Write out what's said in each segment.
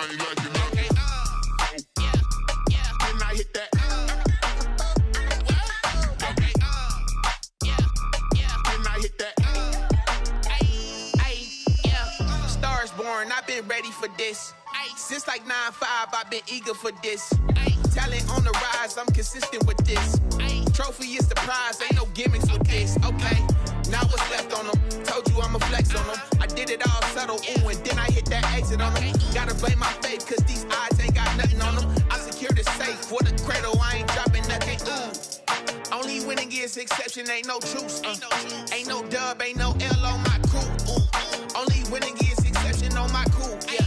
ain't liking nothing. Then I hit that. Then I hit that. Stars born, I've been ready for this. Since like 9-5, I've been eager for this. Talent on the rise, I'm consistent with this. Trophy is the prize, ain't no gimmicks with this. Okay, now what's left on them? Told you I'ma flex on them. I did it all subtle, ooh, and then I hit that exit on them. Gotta blame my faith, cause these odds ain't got nothing on them. I secured the safe for the cradle, I ain't dropping nothing, ooh. Only winning is exception, ain't no truce. Ain't no dub, ain't no L on my crew. Only winning is exception on my crew. Yeah.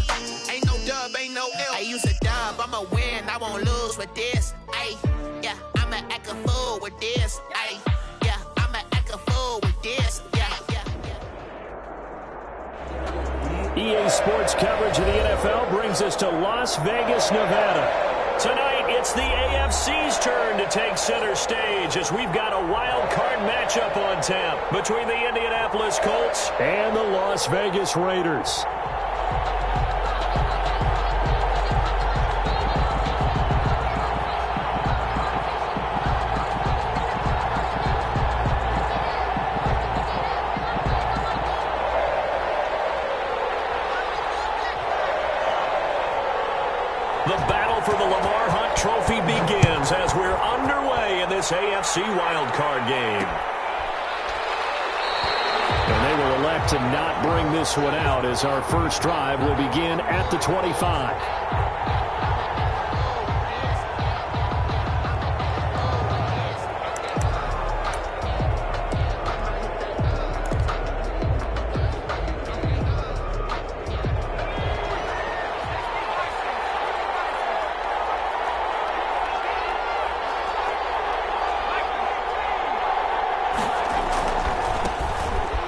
Ain't no dub, ain't no L. I use a dub, I'ma win, I won't lose with this. Ay, yeah, I'ma act a fool with this. Ay, yeah, I'ma act a fool with this. Yeah, EA Sports coverage of the NFL brings us to Las Vegas, Nevada. Tonight, it's the AFC's turn to take center stage as we've got a wild card matchup on tap between the Indianapolis Colts and the Las Vegas Raiders. The battle for the Lamar Hunt Trophy begins as we're underway in this AFC wildcard game. And they will elect to not bring this one out as our first drive will begin at the 25.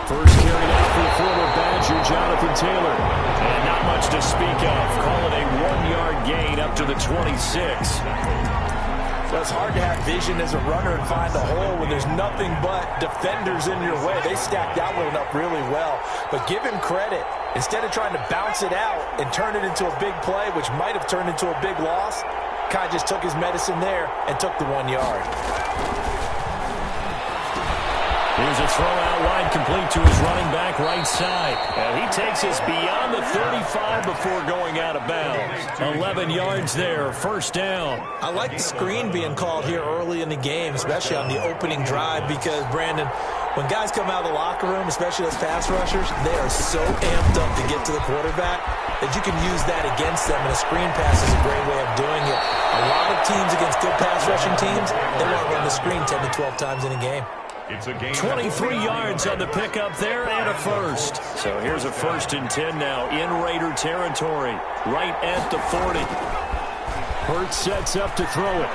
First carried out for former Badger Jonathan Taylor. And not much to speak of. Call it a 1-yard gain up to the 26. Well, it's hard to have vision as a runner and find a hole when there's nothing but defenders in your way. They stacked that one up really well. But give him credit. Instead of trying to bounce it out and turn it into a big play, which might have turned into a big loss, kind of just took his medicine there and took the 1 yard. Here's a throw out wide, complete to his running back right side. And he takes us beyond the 35 before going out of bounds. 11 yards there, first down. I like the screen being called here early in the game, especially on the opening drive, because, Brandon, when guys come out of the locker room, especially those pass rushers, they are so amped up to get to the quarterback that you can use that against them, and a screen pass is a great way of doing it. A lot of teams against good pass rushing teams, they want to run the screen 10 to 12 times in a game. 23 yards on the pickup there and a first. So here's a 1st and 10 now in Raider territory, right at the 40. Hurts sets up to throw it.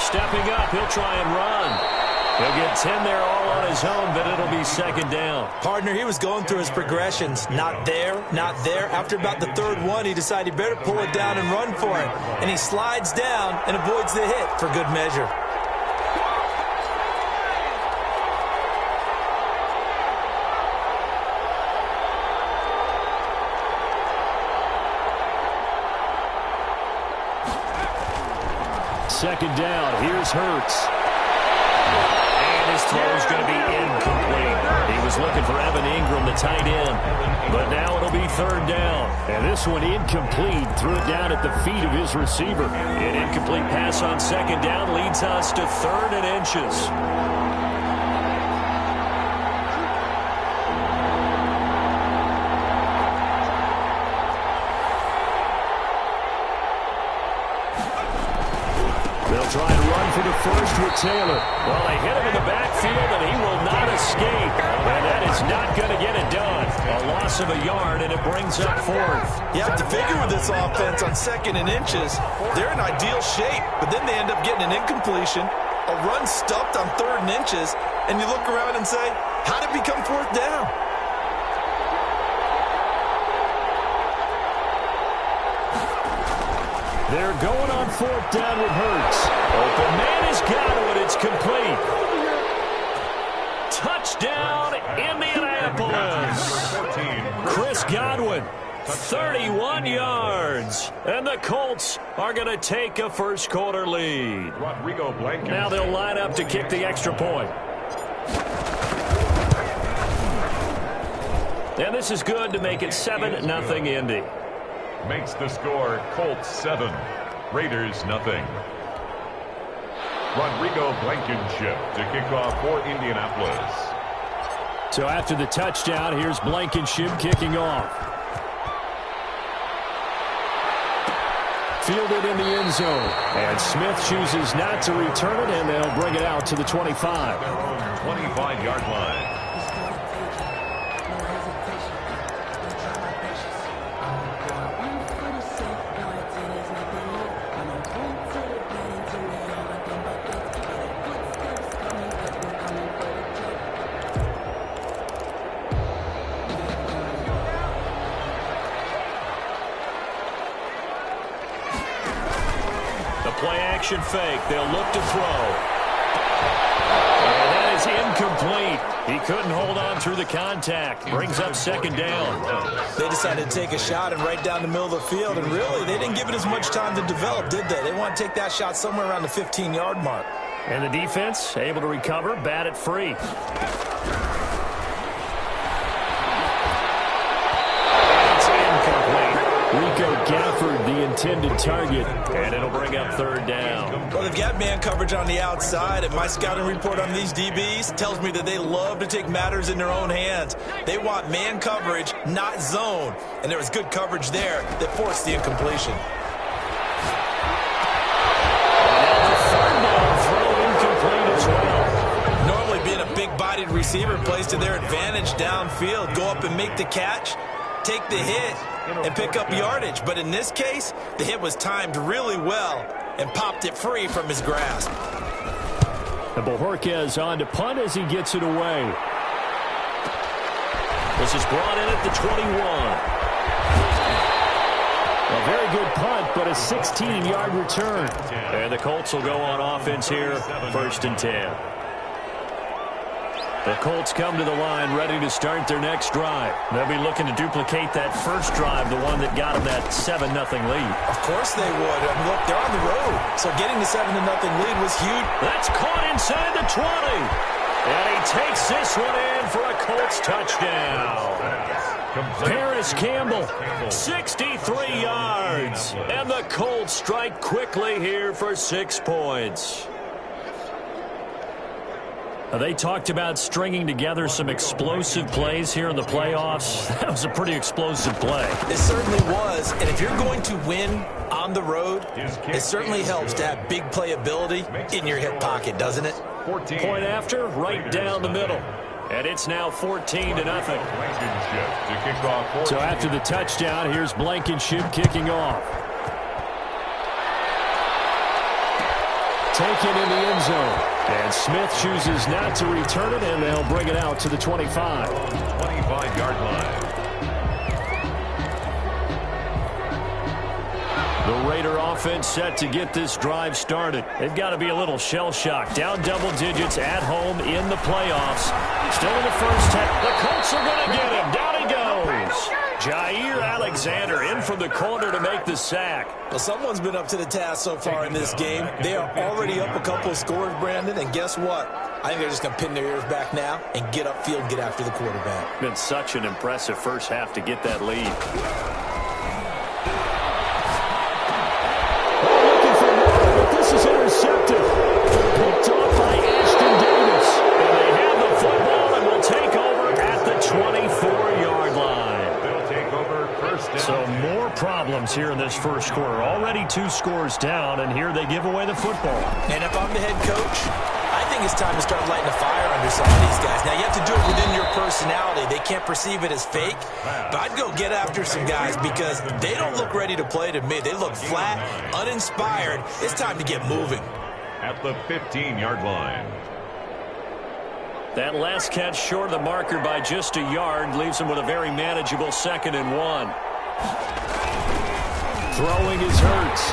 Stepping up, he'll try and run. He'll get 10 there all on his own, but it'll be 2nd down. Partner, he was going through his progressions. Not there, not there. After about the 3rd one, he decided he better pull it down and run for it. And he slides down and avoids the hit for good measure. Second down, here's Hurts. His throw is going to be incomplete. He was looking for Evan Ingram, the tight end. But now it'll be 3rd down. And this one incomplete. Threw it down at the feet of his receiver. An incomplete pass on 2nd down leads us to 3rd and inches. They'll try and run for the first with Taylor. Well, they hit him in the backfield, and he will not escape. And that is not going to get it done. A loss of a yard, and it brings up 4th. You have to figure with this offense on 2nd and inches, they're in ideal shape, but then they end up getting an incompletion, a run stuffed on 3rd and inches, and you look around and say, how did it become 4th down? They're going on 4th down with Hurts. Open man has got it. It's complete. Touchdown, Indianapolis. Chris Godwin. 31 yards. And the Colts are going to take a first quarter lead. Now they'll line up to kick the extra point. And this is good to make it 7-0 Indy. Makes the score Colts 7, Raiders nothing. Rodrigo Blankenship to kick off for Indianapolis. So after the touchdown, here's Blankenship kicking off. Fielded in the end zone. And Smith chooses not to return it, and they'll bring it out to the 25. 25-yard line. Play-action fake. They'll look to throw. And that is incomplete. He couldn't hold on through the contact. Brings up second down. They decided to take a shot and right down the middle of the field, and really, they didn't give it as much time to develop, did they? They want to take that shot somewhere around the 15-yard mark. And the defense able to recover, bat it free. Rico Gafford, the intended target, and it'll bring up third down. Well, they've got man coverage on the outside, and my scouting report on these DBs tells me that they love to take matters in their own hands. They want man coverage, not zone, and there was good coverage there that forced the incompletion. And the third down throw incomplete as well. Normally being a big-bodied receiver plays to their advantage downfield. Go up and make the catch, take the hit, and pick up yardage. But in this case, the hit was timed really well and popped it free from his grasp. And Bojorquez on to punt as he gets it away. This is brought in at the 21. A very good punt, but a 16-yard return. And the Colts will go on offense here, 1st and 10. The Colts come to the line ready to start their next drive. They'll be looking to duplicate that first drive, the one that got them that 7-0 lead. Of course they would. I mean, look, they're on the road. So getting the 7-0 lead was huge. That's caught inside the 20. And he takes this one in for a Colts touchdown. Paris Campbell, 63 yards. And the Colts strike quickly here for 6 points. They talked about stringing together some explosive plays here in the playoffs. That was a pretty explosive play. It certainly was. And if you're going to win on the road, it certainly helps to have big playability in your hip pocket, doesn't it? Point after, right down the middle. And it's now 14-0. So after the touchdown, here's Blankenship kicking off. Taken in the end zone. And Smith chooses not to return it, and they'll bring it out to the 25. 25-yard line. The Raider offense set to get this drive started. They've got to be a little shell-shocked. Down double digits at home in the playoffs. Still in the first half. The Colts are going to get him. Down he goes. Jair Alexander in from the corner to make the sack. Well, someone's been up to the task so far in this game. They are already up a couple of scores, Brandon, and guess what? I think they're just going to pin their ears back now and get upfield, get after the quarterback. Been such an impressive first half to get that lead. Looking for more, but this is intercepted. Picked off by Ashton Davis. And they have the football and will take over at the 24-yard line. So more problems here in this first quarter. Already 2 scores down, and here they give away the football. And if I'm the head coach, I think it's time to start lighting a fire under some of these guys. Now, you have to do it within your personality. They can't perceive it as fake. But I'd go get after some guys because they don't look ready to play to me. They look flat, uninspired. It's time to get moving. At the 15-yard line. That last catch short of the marker by just a yard leaves him with a very manageable 2nd and 1. Throwing is Hurts.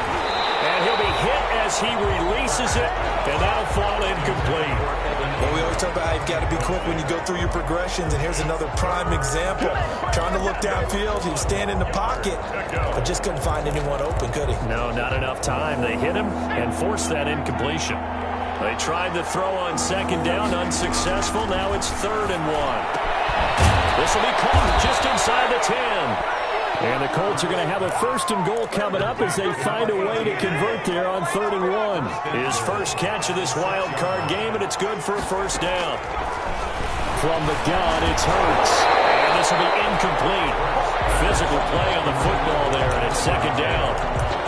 And he'll be hit as he releases it, and that'll fall incomplete. Well, we always talk about how you've got to be quick when you go through your progressions, and here's another prime example. Trying to look downfield. He was standing in the pocket, but just couldn't find anyone open, could he? No, not enough time. They hit him and forced that incompletion. They tried to throw on second down, unsuccessful. Now it's 3rd and 1. This will be caught just inside the 10. And the Colts are going to have a 1st and goal coming up as they find a way to convert there on 3rd and 1. His first catch of this wild card game, and it's good for a 1st down. From the gun, it's Hurts. And this will be incomplete. Physical play on the football there, and it's 2nd down.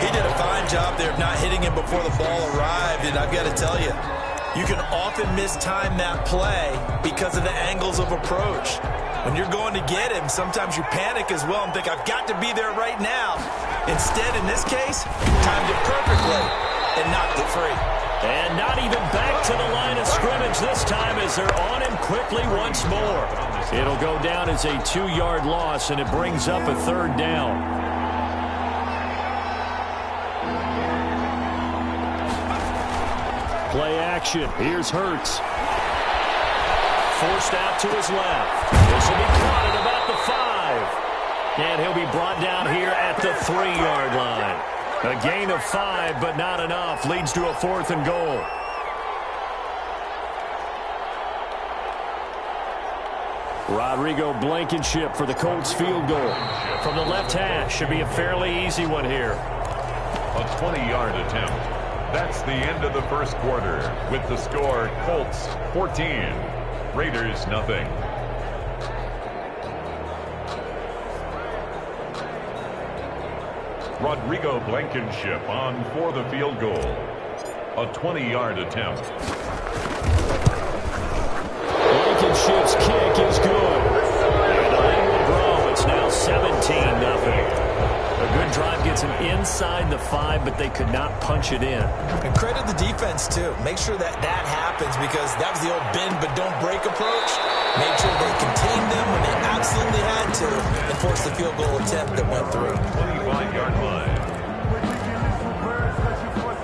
He did a fine job there of not hitting him before the ball arrived, and I've got to tell you, you can often mistime that play because of the angles of approach. When you're going to get him, sometimes you panic as well and think, I've got to be there right now. Instead, in this case, timed it perfectly and knocked it free. And not even back to the line of scrimmage this time as they're on him quickly once more. It'll go down as a 2-yard loss, and it brings up a 3rd down. Play action. Here's Hurts. Forced out to his left. This will be caught at about the 5. And he'll be brought down here at the 3-yard line. A gain of 5, but not enough. Leads to a 4th and goal. Rodrigo Blankenship for the Colts field goal. From the left hash. Should be a fairly easy one here. A 20-yard attempt. That's the end of the first quarter with the score Colts 14. Raiders nothing. Rodrigo Blankenship on for the field goal. A 20-yard attempt. Blankenship's kick is good. And the line will grow. It's now 17-0. A good drive gets him inside the 5, but they could not punch it in. And credit the defense, too. Make sure that happens because that was the old bend but don't break approach. Made sure they contained them when they absolutely had to and forced the field goal attempt that went through. 25-yard line.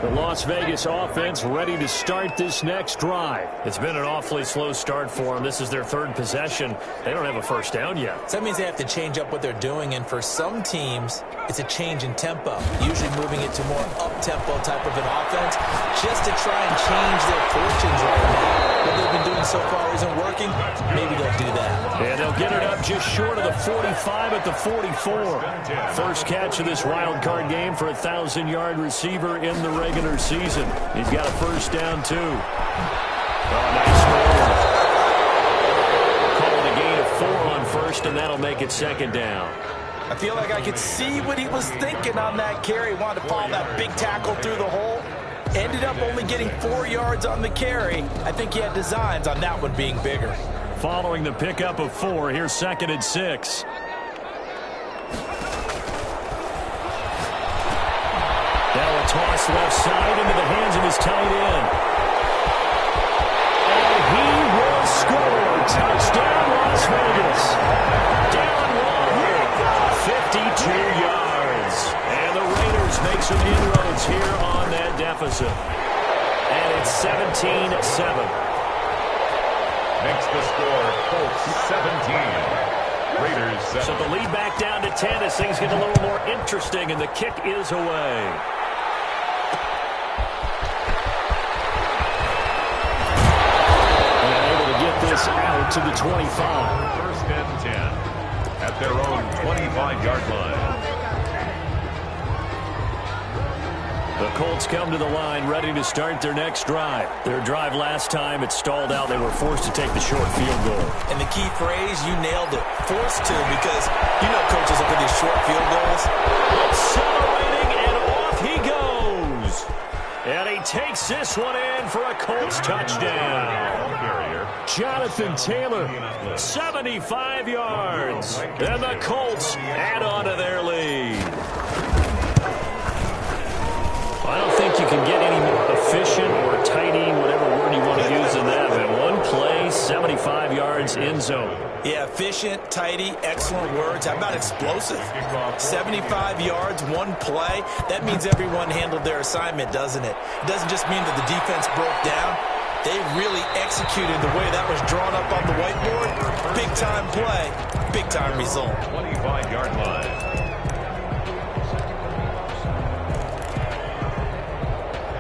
The Las Vegas offense ready to start this next drive. It's been an awfully slow start for them. This is their 3rd possession. They don't have a 1st down yet. So that means they have to change up what they're doing, and for some teams, it's a change in tempo, usually moving it to more up-tempo type of an offense, just to try and change their fortunes right now. What they've been doing so far isn't working. Maybe they'll do that. And they'll get it up just short of the 45 at the 44. First catch of this wild card game for a 1,000-yard receiver in the regular season. He's got a 1st down, too. Oh, nice move. Calling a gain of 4 on 1st, and that'll make it 2nd down. I feel like I could see what he was thinking on that carry. He wanted to follow that big tackle through the hole. Ended up only getting 4 yards on the carry. I think he had designs on that one being bigger. Following the pickup of 4, here's 2nd and 6. Now a toss left side into the hands of his tight end. And he will score. Touchdown, Las Vegas. Down 1, 52 yards. And the Raiders make some inroads here on that deficit. And it's 17-7. Makes the score Colts 17. Raiders 7. So the lead back down to 10 as things get a little more interesting, and the kick is away. And able to get this out to the 25. 1st and 10 at their own 25-yard line. The Colts come to the line ready to start their next drive. Their drive last time, it stalled out. They were forced to take the short field goal. And the key phrase, you nailed it. Forced to, because you know coaches look at these short field goals. Accelerating, and off he goes. And he takes this one in for a Colts touchdown. Jonathan Taylor, 75 yards. And the Colts add on to their lead. I don't think you can get any more efficient or tidy, whatever word you want to use in that. But one play, 75 yards, end zone. Yeah, efficient, tidy, excellent words. How about explosive? 75 yards, one play. That means everyone handled their assignment, doesn't it? It doesn't just mean that the defense broke down. They really executed the way that was drawn up on the whiteboard. Big-time play, big-time result. 25-yard line.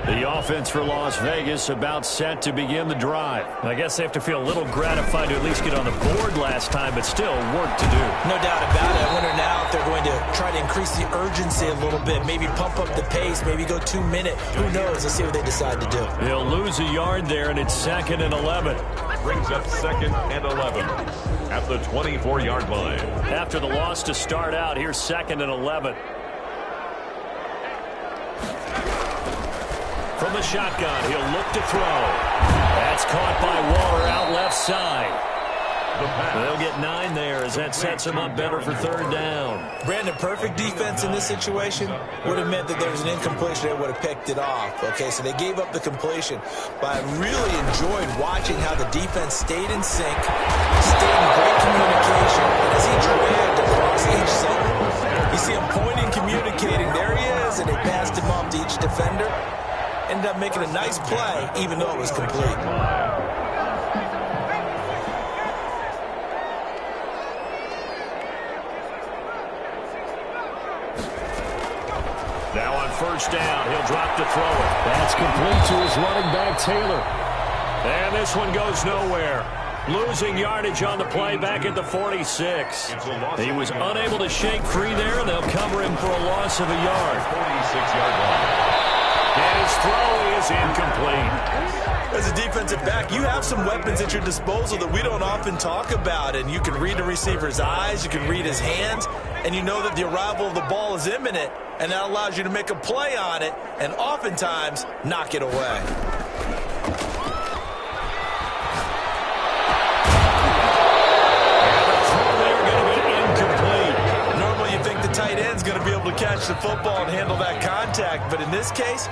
The offense for Las Vegas about set to begin the drive. I guess they have to feel a little gratified to at least get on the board last time, but still work to do. No doubt about it. I wonder now if they're going to try to increase the urgency a little bit, maybe pump up the pace, maybe go 2 minute. Who knows? Let's see what they decide to do. They'll lose a yard there, and it's 2nd and 11. Brings up 2nd and 11 at the 24-yard line. After the loss to start out, here's 2nd and 11. From the shotgun, he'll look to throw. That's caught by Waller out left side. They'll get 9 there as that sets him up better for 3rd down. Brandon, perfect defense in this situation would have meant that there was an incompletion. They would have picked it off. Okay, so they gave up the completion. But I really enjoyed watching how the defense stayed in sync, stayed in great communication. And as he dragged across each segment, you see him pointing, communicating. There he is, and they passed him off to each defender. Ended up making a nice play, even though it was complete. Now on 1st down, he'll drop to throw it. That's complete to his running back, Taylor. And this one goes nowhere. Losing yardage on the play back at the 46. He was unable to shake free there, and they'll cover him for a loss of a yard. 46-yard line. And his throw is incomplete. As a defensive back, you have some weapons at your disposal that we don't often talk about. And you can read the receiver's eyes, you can read his hands, and you know that the arrival of the ball is imminent. And that allows you to make a play on it and oftentimes knock it away. Tight end's going to be able to catch the football and handle that contact, but in this case,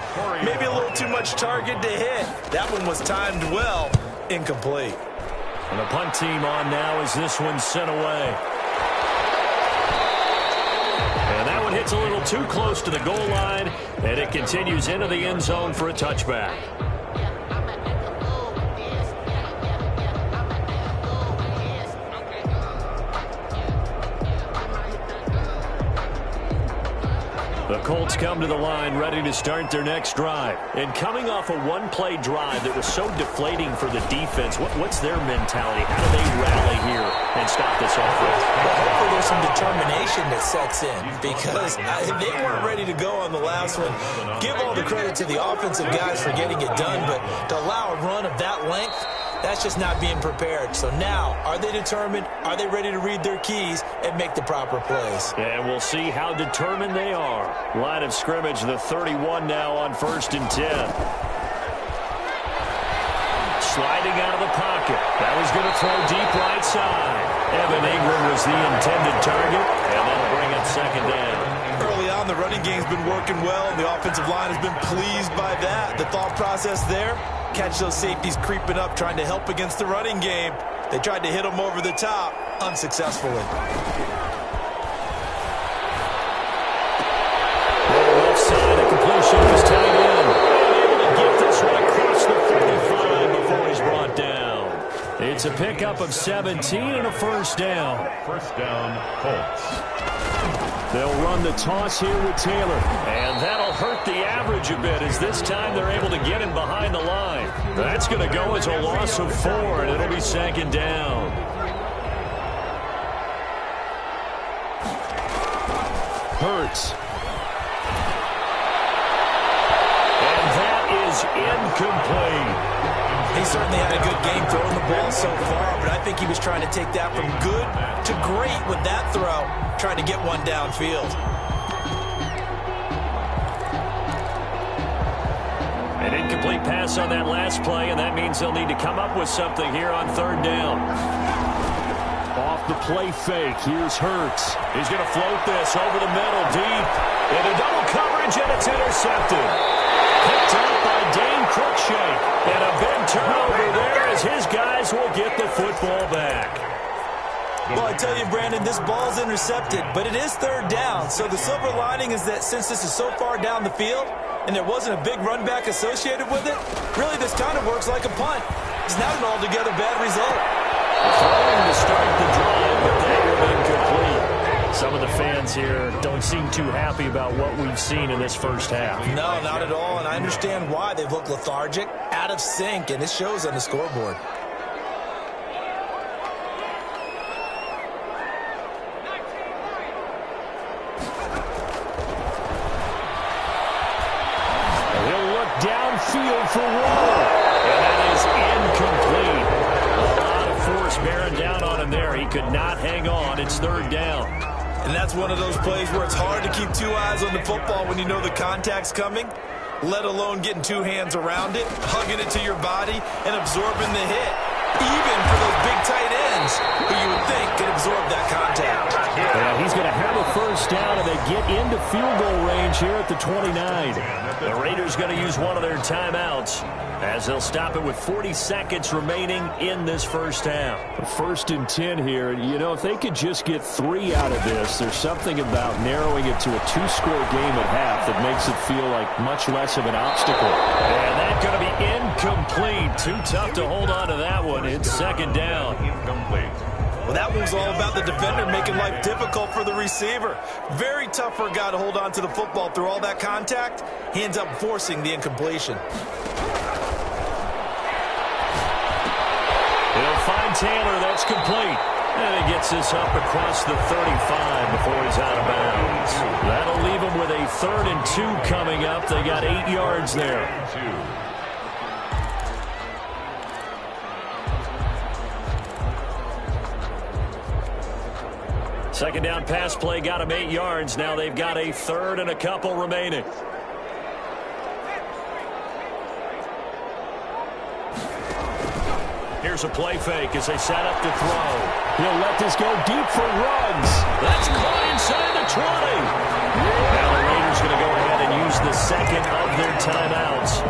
maybe a little too much target to hit. That one was timed well, incomplete. And the punt team on now as this one's sent away. And that one hits a little too close to the goal line, and it continues into the end zone for a touchback. The Colts come to the line ready to start their next drive. And coming off a one-play drive that was so deflating for the defense, what's their mentality? How do they rally here and stop this offense? Well, hopefully there's some determination that sets in because they weren't ready to go on the last one. Give all the credit to the offensive guys for getting it done, but to allow a run of that length, that's just not being prepared. So now, are they determined? Are they ready to read their keys and make the proper plays? And we'll see how determined they are. Line of scrimmage, the 31 now on 1st and 10. Sliding out of the pocket. That was going to throw deep right side. Evan Ingram was the intended target, and that'll bring up 2nd down. Early on, the running game's been working well, and the offensive line has been pleased by that. The thought process there, catch those safeties creeping up, trying to help against the running game. They tried to hit them over the top, unsuccessfully. Left side, the completion was tight end. Able to get this one across the 45 before he's brought down. It's a pickup of 17 and a 1st down. 1st down, Colts. They'll run the toss here with Taylor, and that'll hurt the average a bit as this time they're able to get him behind the line. That's going to go as a loss of 4, and it'll be 2nd down. Hurts. And that is incomplete. He certainly had a good game throwing the ball so far, but I think he was trying to take that from good to great with that throw, trying to get one downfield. An incomplete pass on that last play, and that means they'll need to come up with something here on 3rd down. Off the play fake, here's Hurts. He's going to float this over the middle, deep. Into double coverage, and it's intercepted. Picked up by Dane Cruikshank. And a big turnover there as his guys will get the football back. Well, I tell you, Brandon, this ball's intercepted, but it is third down. So the silver lining is that since this is so far down the field and there wasn't a big run back associated with it, really this kind of works like a punt. It's not an altogether bad result. Throwing to start the drive, but that will be incomplete. Some of the fans here don't seem too happy about what we've seen in this first half. No, not at all, and I understand why. They've looked lethargic, out of sync, and it shows on the scoreboard. Downfield for Roll, and that is incomplete. A lot of force bearing down on him there. He could not hang on. It's third down. And that's one of those plays where it's hard to keep two eyes on the football when you know the contact's coming, let alone getting two hands around it, hugging it to your body, and absorbing the hit. Even for those big tight ends who you would think could absorb that contact. Yeah, he's going to have a first down, and they get into field goal range here at the 29. The Raiders going to use one of their timeouts as they'll stop it with 40 seconds remaining in this first half. First and 10 here. You know, if they could just get 3 out of this, there's something about narrowing it to a 2-score game at half that makes it feel like much less of an obstacle. And that's going to be incomplete. Too tough to hold on to that one. It's second down. Incomplete. Well, that one's all about the defender making life difficult for the receiver. Very tough for a guy to hold on to the football through all that contact. He ends up forcing the incompletion. He'll find Taylor. That's complete. And he gets this up across the 35 before he's out of bounds. That'll leave him with a 3rd and 2 coming up. They got 8 yards there. Second down pass play got him 8 yards. Now they've got a 3rd and a couple remaining. Here's a play fake as they set up to throw. He'll let this go deep for Ruggs. That's caught inside the 20. Now the Raiders going to go ahead and use the second of their timeouts,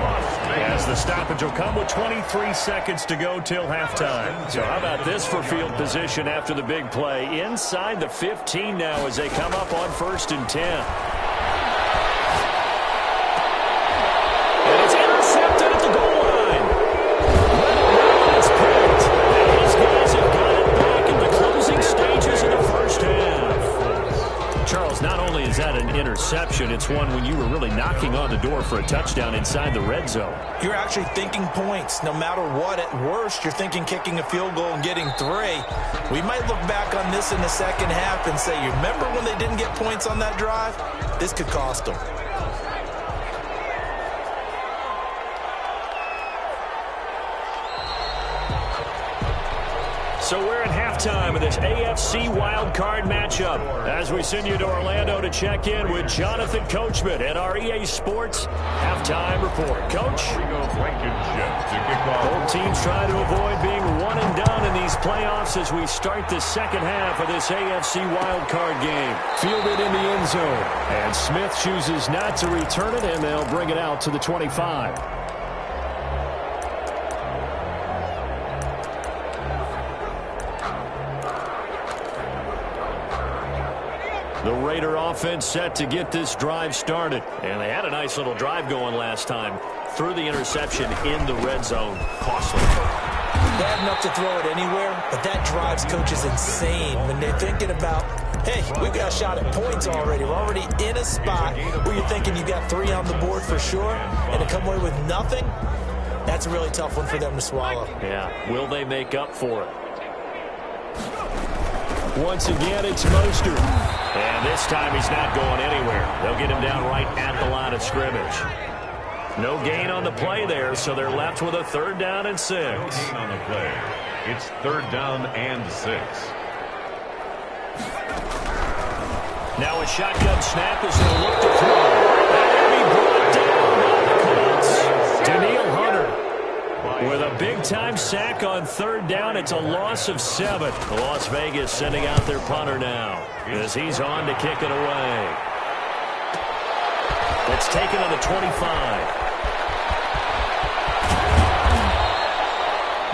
as the stoppage will come with 23 seconds to go till halftime. So how about this for field position after the big play? Inside the 15 now as they come up on 1st and 10. And it's intercepted at the goal line. Now it's picked. And these guys have got it back in the closing stages of the first half. Charles, not only is that an interception, it's one when you were really knocking on the door for a touchdown inside the red zone. You're actually thinking points. No matter what, at worst, you're thinking kicking a field goal and getting 3. We might look back on this in the second half and say, you remember when they didn't get points on that drive? This could cost them. So we're at halftime of this AFC Wildcard matchup as we send you to Orlando to check in with Jonathan Coachman at our EA Sports Halftime Report. Coach? Both teams try to avoid being one and done in these playoffs as we start the second half of this AFC Wildcard game. Fielded in the end zone. And Smith chooses not to return it, and they'll bring it out to the 25. The Raider offense set to get this drive started. And they had a nice little drive going last time. Threw the interception in the red zone. Costly. Bad enough to throw it anywhere, but that drives coaches insane when they're thinking about, hey, we've got a shot at points already. We're already in a spot where you're thinking you got 3 on the board for sure, and to come away with nothing, that's a really tough one for them to swallow. Yeah. Will they make up for it? Once again, it's Mostert. And this time he's not going anywhere. They'll get him down right at the line of scrimmage. No gain on the play there, so they're left with a 3rd down and 6. No gain on the play. It's 3rd down and 6. Now a shotgun snap is going to look to throw. And he brought down by the Colts. Daniil Hunter with a big-time sack on 3rd down. It's a loss of 7. Las Vegas sending out their punter now as he's on to kick it away. It's taken on the 25.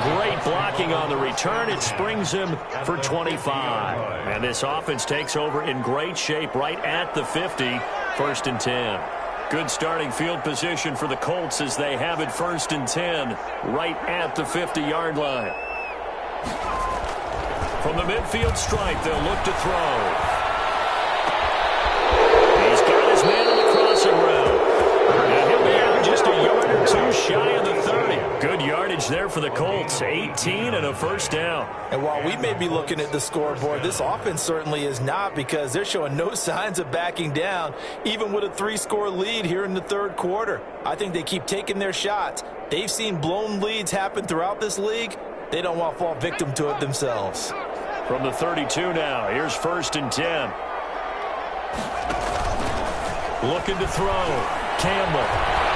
Great blocking on the return. It springs him for 25. And this offense takes over in great shape right at the 50. 1st and 10. Good starting field position for the Colts as they have it 1st and 10 right at the 50-yard line. From the midfield stripe, they'll look to throw. He's got his man on the crossing route. And he'll be out just a yard or two shy of the 30. Good yardage there for the Colts. 18 and a 1st down. And while we may be looking at the scoreboard, this offense certainly is not, because they're showing no signs of backing down, even with a 3-score lead here in the 3rd quarter. I think they keep taking their shots. They've seen blown leads happen throughout this league. They don't want to fall victim to it themselves. From the 32 now, here's 1st and 10. Looking to throw. Campbell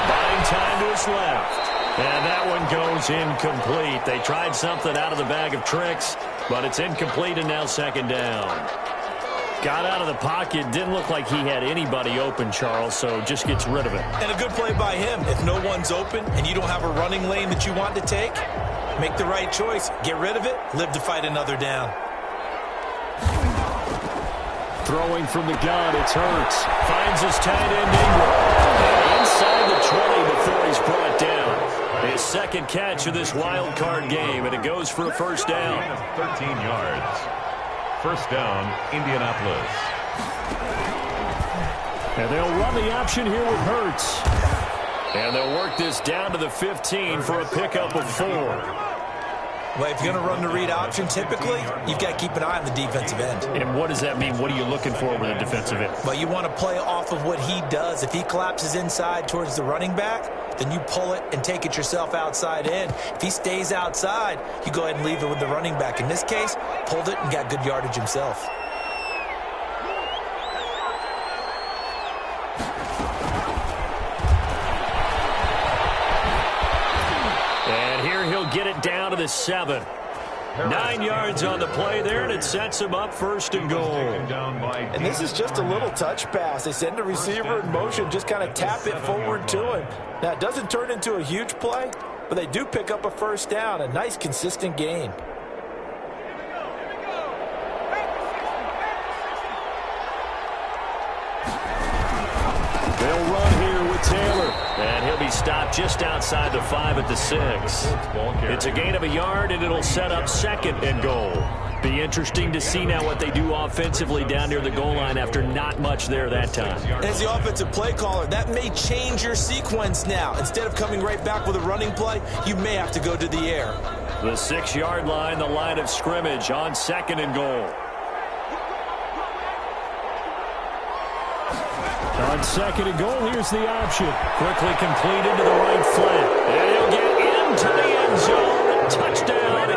buying time to his left. And that one goes incomplete. They tried something out of the bag of tricks, but it's incomplete, and now 2nd down. Got out of the pocket. Didn't look like he had anybody open, Charles, so just gets rid of it. And a good play by him. If no one's open and you don't have a running lane that you want to take, make the right choice. Get rid of it. Live to fight another down. Throwing from the gun, it's Hurts. Finds his tight end Ingram. And inside the 20 before he's brought down. His 2nd catch of this wild card game, and it goes for a 1st down. 13 yards. 1st down, Indianapolis. And they'll run the option here with Hurts. And they'll work this down to the 15 for a pickup of 4. Well, if you're going to run the read option, typically, you've got to keep an eye on the defensive end. And what does that mean? What are you looking for with a defensive end? Well, you want to play off of what he does. If he collapses inside towards the running back, then you pull it and take it yourself outside in. If he stays outside, you go ahead and leave it with the running back. In this case, pulled it and got good yardage himself. Get it down to the 7. 9 yards on the play there, and it sets him up 1st and goal. And this is just a little touch pass. They send the receiver in motion, just kind of tap it forward to him. Now, it doesn't turn into a huge play, but they do pick up a 1st down, a nice, consistent gain. They'll run here with Taylor. And he'll be stopped just outside the 5 at the 6. It's a gain of a yard, and it'll set up 2nd and goal. Be interesting to see now what they do offensively down near the goal line after not much there that time. As the offensive play caller, that may change your sequence now. Instead of coming right back with a running play, you may have to go to the air. The 6-yard line, the line of scrimmage on 2nd and goal. On 2nd and goal, here's the option. Quickly completed to the right flat. And he'll get into the end zone. Touchdown,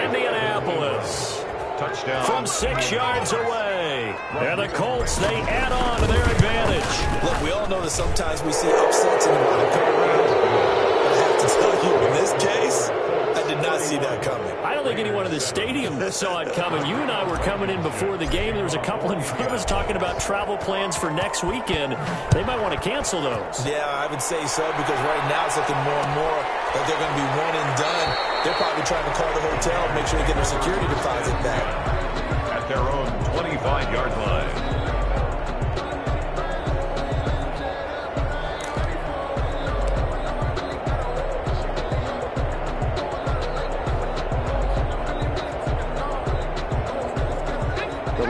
Indianapolis. Touchdown. From 6 yards away. And the Colts, they add on to their advantage. Look, we all know that sometimes we see upsets in the wild card round. But I have to tell you, in this case, I did not see that coming. I don't think anyone in the stadium saw it coming. You and I were coming in before the game. There was a couple in front of us talking about travel plans for next weekend. They might want to cancel those. Yeah, I would say so, because right now it's looking more and more that they're going to be one and done. They're probably trying to call the hotel and make sure they get their security deposit back. At their own 25-yard line.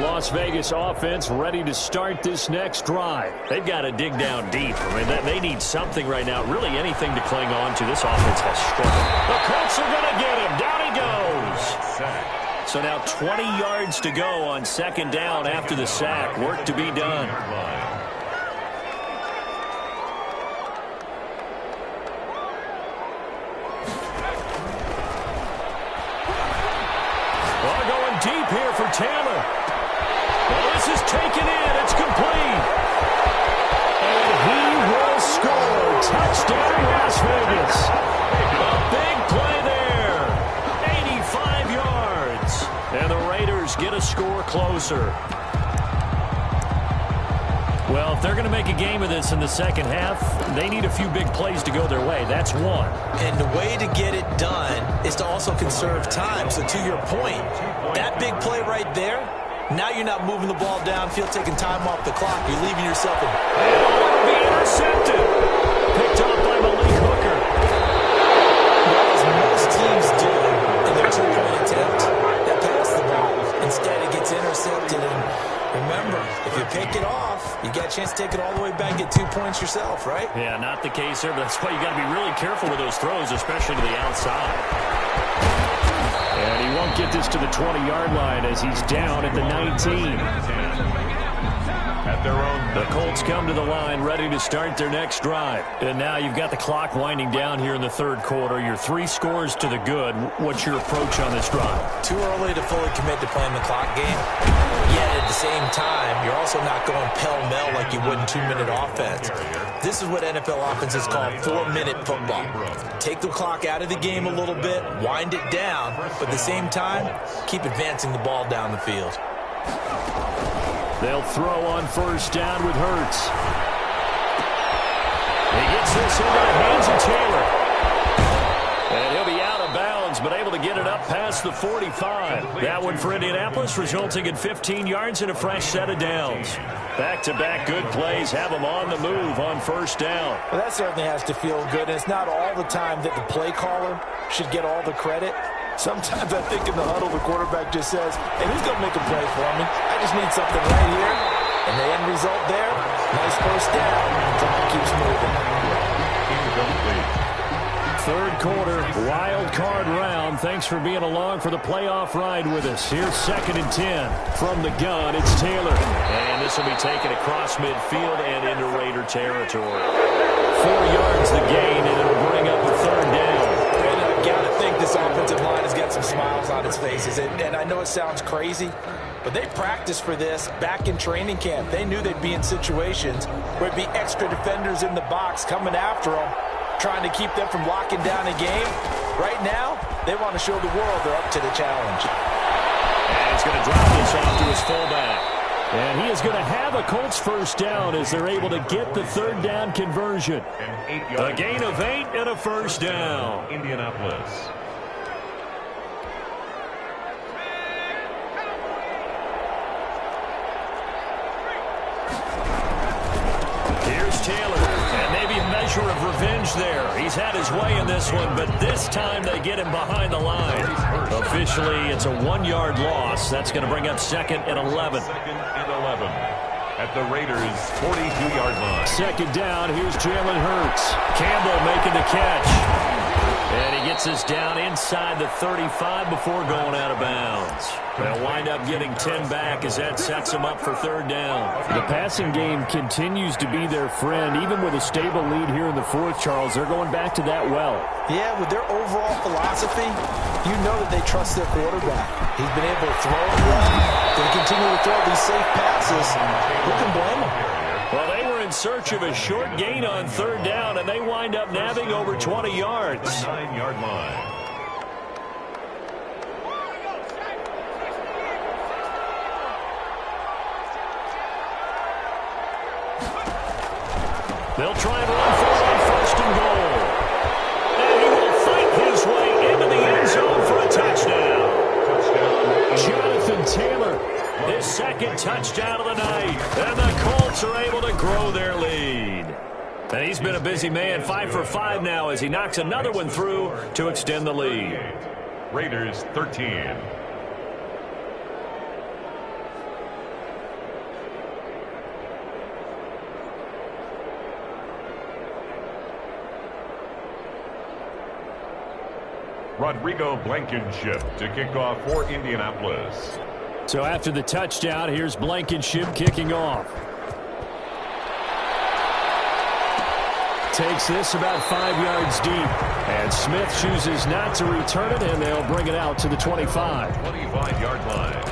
Las Vegas offense ready to start this next drive. They've got to dig down deep. I mean, they need something right now, really anything to cling on to. This offense has struggled. The Colts are going to get him. Down he goes. So now 20 yards to go on 2nd down after the sack. Work to be done. Well, going deep here for Taylor. Well, this is taken in. It's complete. And he will score. Touchdown, Las Vegas. A big play there. 85 yards. And the Raiders get a score closer. Well, if they're going to make a game of this in the second half, they need a few big plays to go their way. That's one. And the way to get it done is to also conserve time. So to your point, that big play right there, now you're not moving the ball downfield, taking time off the clock. You're leaving yourself in. It'll be intercepted. Picked off by Malik Hooker. Well, as most teams do in their two-point attempt, they pass the ball. Instead, it gets intercepted. And remember, if you pick it off, you got a chance to take it all the way back and get 2 points yourself, right? Yeah, not the case there, but that's why you got to be really careful with those throws, especially to the outside. And he won't get this to the 20-yard line as he's down at the 19. At their own. The Colts come to the line ready to start their next drive. And now you've got the clock winding down here in the third quarter. You're 3 scores to the good. What's your approach on this drive? Too early to fully commit to playing the clock game. Yet at the same time, you're also not going pell-mell like you would in 2-minute offense. This is what NFL offenses call 4-minute football. Take the clock out of the game a little bit, wind it down, but at the same time, keep advancing the ball down the field. They'll throw on first down with Hurts. He gets this into the hands of Taylor. And he'll be out of bounds, but able to get it up past the 45. That one for Indianapolis, resulting in 15 yards and a fresh set of downs. Back-to-back good plays have them on the move on first down. Well, that certainly has to feel good, and it's not all the time that the play caller should get all the credit. Sometimes I think in the huddle, the quarterback just says, hey, who's going to make a play for me? I just need something right here. And the end result there, nice first down. Clock keeps moving. Third quarter, wild card round. Thanks for being along for the playoff ride with us. Here's 2nd and 10. From the gun, it's Taylor. And this will be taken across midfield and into Raider territory. 4 yards the gain, and it'll bring up a third down. I gotta think this offensive line has got some smiles on its faces. And I know it sounds crazy, but they practiced for this back in training camp. They knew they'd be in situations where it'd be extra defenders in the box coming after them, trying to keep them from locking down a game. Right now, they want to show the world they're up to the challenge. And he's going to drop this off to his fullback. And he is going to have a Colts first down as they're able to get the third down conversion. A gain of 8 and a first down. Indianapolis. Here's Taylor, and maybe a measure of revenge there. He's had his way in this one, but this time they get him behind the line. Officially, it's a 1-yard loss. That's going to bring up 2nd and 11. 2nd and 11 at the Raiders' 42-yard line. Second down, here's Jalen Hurts. Campbell making the catch. And he gets us down inside the 35 before going out of bounds. They'll wind up getting 10 back as that sets them up for third down. The passing game continues to be their friend. Even with a stable lead here in the fourth, Charles, they're going back to that well. Yeah, with their overall philosophy, you know that they trust their quarterback. He's been able to throw it well. They continue to throw these safe passes. Who can blame them? Well, they were in search of a short gain on third down, and they wind up nabbing over 20 yards. 9-yard line. They'll try and run for it on first and goal. And he will fight his way into the end zone for a touchdown. Jonathan Taylor, his second touchdown of the night. And the Colts are able to grow their lead. And he's been a busy man, 5 for 5 now as he knocks another one through to extend the lead. Raiders 13. Rodrigo Blankenship to kick off for Indianapolis. So after the touchdown, here's Blankenship kicking off. Takes this about 5 yards deep. And Smith chooses not to return it, and they'll bring it out to the 25. 25-yard line.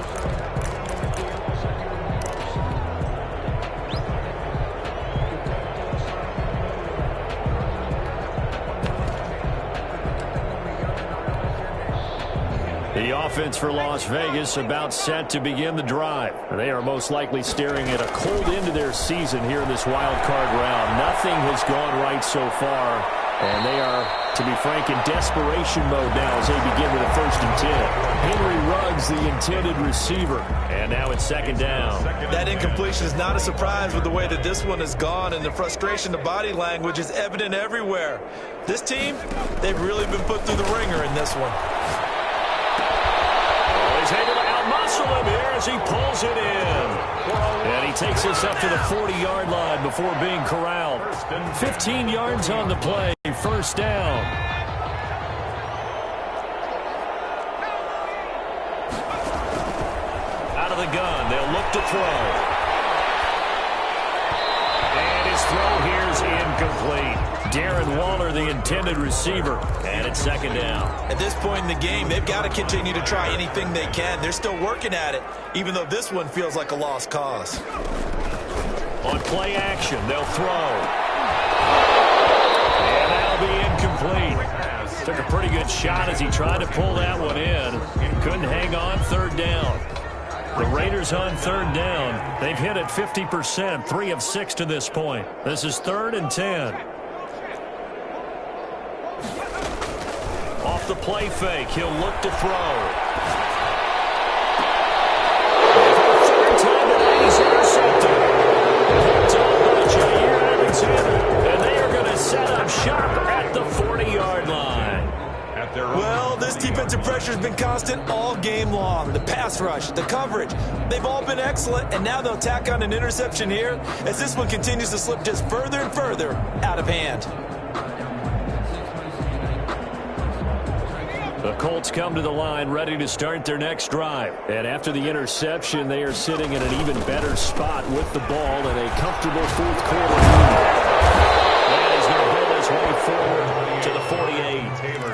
The offense for Las Vegas about set to begin the drive. They are most likely staring at a cold end to their season here in this wild card round. Nothing has gone right so far, and they are, to be frank, in desperation mode now as they begin with a 1st and 10. Henry Ruggs, the intended receiver, and now it's 2nd down. That incompletion is not a surprise with the way that this one has gone, and the frustration, the body language is evident everywhere. This team, they've really been put through the ringer in this one. He's able to outmuscle him here as he pulls it in. And he takes us up to the 40-yard line before being corralled. 15 yards on the play, 1st down. Out of the gun, they'll look to throw. And his throw here is incomplete. Darren Waller, the intended receiver, and it's 2nd down. At this point in the game, they've got to continue to try anything they can. They're still working at it, even though this one feels like a lost cause. On play action, they'll throw. And that'll be incomplete. Took a pretty good shot as he tried to pull that one in. Couldn't hang on, 3rd down. The Raiders on 3rd down. They've hit it 50%, 3 of 6 to this point. This is 3rd and 10. Off the play fake, he'll look to throw. Third time today, he's intercepted. Picked off by Jair Alexander, and they are going to set up shop at the 40-yard line. Well, this defensive pressure has been constant all game long. The pass rush, the coverage, they've all been excellent, and now they'll tack on an interception here as this one continues to slip just further and further out of hand. The Colts come to the line ready to start their next drive. And after the interception, they are sitting in an even better spot with the ball in a comfortable 4th quarter lead. And he's going to build his way forward to the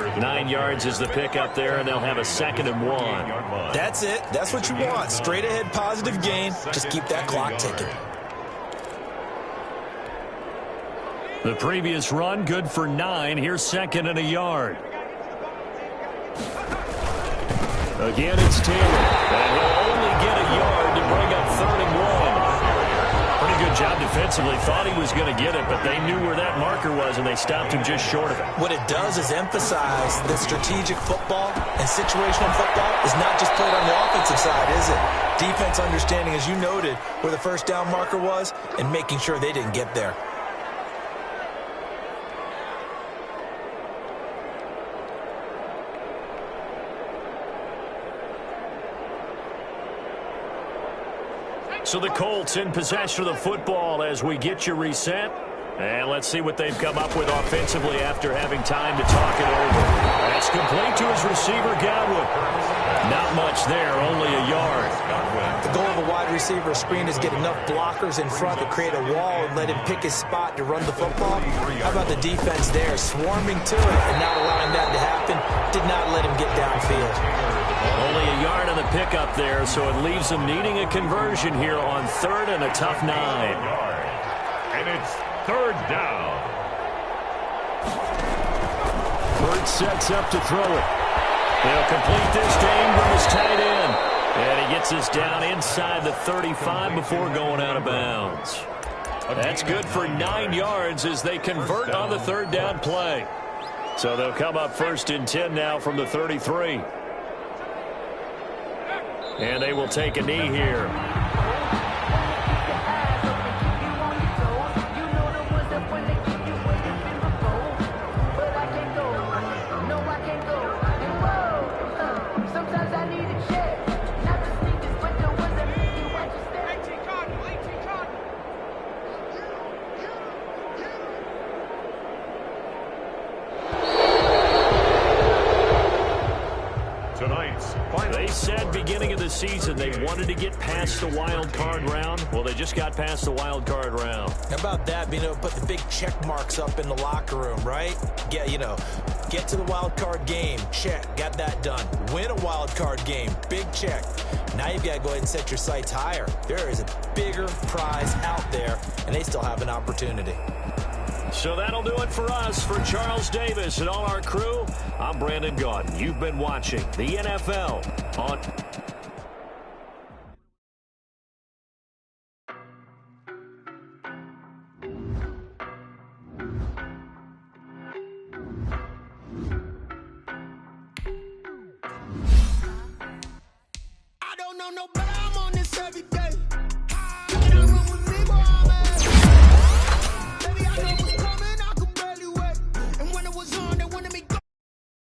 48. 9 yards is the pickup there, and they'll have a 2nd and 1. That's it. That's what you want. Straight ahead positive gain. Just keep that clock ticking. The previous run, good for 9. Here's 2nd and a yard. Again, it's Taylor. And he'll only get a yard to bring up 3rd and 1. Pretty good job defensively. Thought he was going to get it, but they knew where that marker was, and they stopped him just short of it. What it does is emphasize that strategic football and situational football is not just played on the offensive side, is it? Defense understanding, as you noted, where the 1st down marker was and making sure they didn't get there. So the Colts in possession of the football as we get you reset. And let's see what they've come up with offensively after having time to talk it over. That's complete to his receiver, Godwin. Not much there, only a yard. The goal of a wide receiver screen is get enough blockers in front to create a wall and let him pick his spot to run the football. How about the defense there, swarming to it and not allowing that to happen? Did not let him get downfield. Only a yard on the pickup there, so it leaves them needing a conversion here on 3rd and a tough 9. And it's 3rd down. Burt sets up to throw it. They'll complete this to Ingram as tight end. And he gets us down inside the 35 before going out of bounds. That's good for 9 yards as they convert on the 3rd down play. So they'll come up 1st and 10 now from the 33. And they will take a knee here. They said beginning of the season they wanted to get past the wild card round. Well, they just got past the wild card round. How about that, being able to put the big check marks up in the locker room, right? Get to the wild card game, check, got that done. Win a wild card game, big check. Now you've got to go ahead and set your sights higher. There is a bigger prize out there, and they still have an opportunity. So that'll do it for us. For Charles Davis and all our crew, I'm Brandon Gaudin. You've been watching the NFL on don't know, but I'm on this every